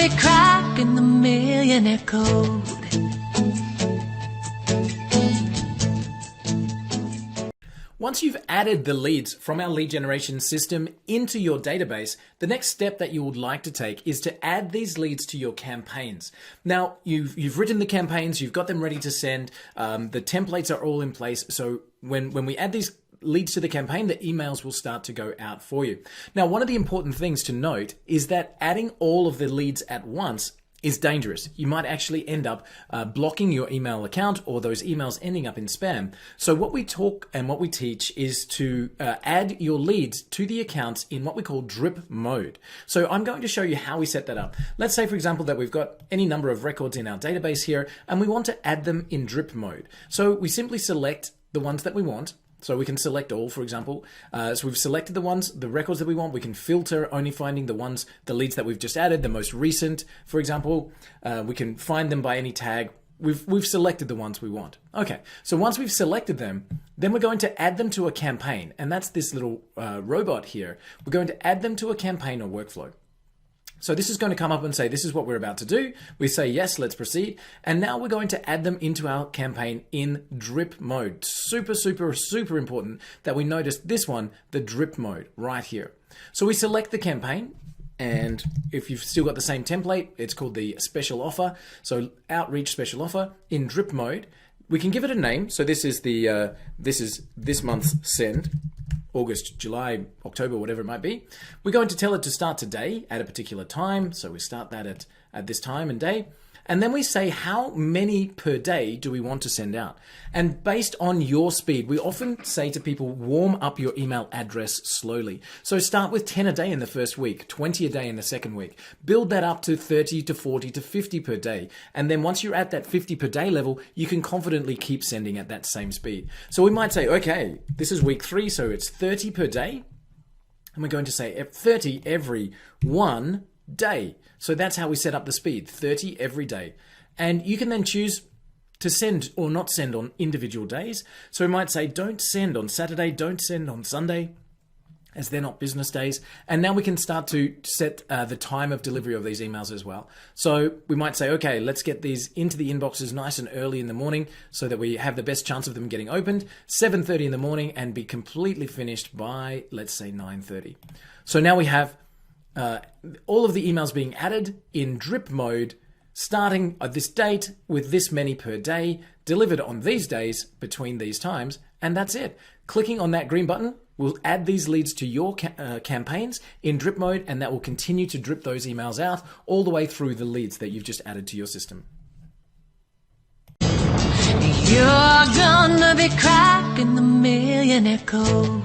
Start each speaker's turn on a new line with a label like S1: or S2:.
S1: be cracking the millionaire code.
S2: Once you've added the leads from our lead generation system into your database, the next step that you would like to take is to add these leads to your campaigns. Now, you've written the campaigns, you've got them ready to send, the templates are all in place. So when we add these leads to the campaign, the emails will start to go out for you. Now, one of the important things to note is that adding all of the leads at once is dangerous. You might actually end up blocking your email account or those emails ending up in spam. So what we talk and what we teach is to add your leads to the accounts in what we call drip mode. So I'm going to show you how we set that up. Let's say, for example, that we've got any number of records in our database here and we want to add them in drip mode. So we simply select the ones that we want. So we can select all, for example. So we've selected the records that we want. We can filter, only finding the leads that we've just added, the most recent, for example. We can find them by any tag. We've selected the ones we want. Okay, so once we've selected them, then we're going to add them to a campaign. And that's this little robot here. We're going to add them to a campaign or workflow. So this is going to come up and say, this is what we're about to do. We say, yes, let's proceed. And now we're going to add them into our campaign in drip mode. Super, super, super important that we notice this one, the drip mode right here. So we select the campaign. And if you've still got the same template, it's called the special offer. So outreach special offer in drip mode. We can give it a name. So this is this month's send. August, July, October, whatever it might be. We're going to tell it to start today at a particular time. So we start that at this time and day. And then we say how many per day do we want to send out? And based on your speed, we often say to people, warm up your email address slowly. So start with 10 a day in the first week, 20 a day in the second week. Build that up to 30 to 40 to 50 per day. And then once you're at that 50 per day level, you can confidently keep sending at that same speed. So we might say, okay, this is week 3, so it's 30 per day. And we're going to say 30 every 1 day. So that's how we set up the speed, 30 every day. And you can then choose to send or not send on individual days. So we might say, don't send on Saturday, don't send on Sunday, as they're not business days. And now we can start to set the time of delivery of these emails as well. So we might say, okay, let's get these into the inboxes nice and early in the morning so that we have the best chance of them getting opened, 7:30 in the morning, and be completely finished by, let's say, 9:30. So now we have all of the emails being added in drip mode, starting at this date with this many per day, delivered on these days between these times, and that's it. Clicking on that green button will add these leads to your campaigns in drip mode, and that will continue to drip those emails out all the way through the leads that you've just added to your system.
S1: You're gonna be cracking the millionaire code.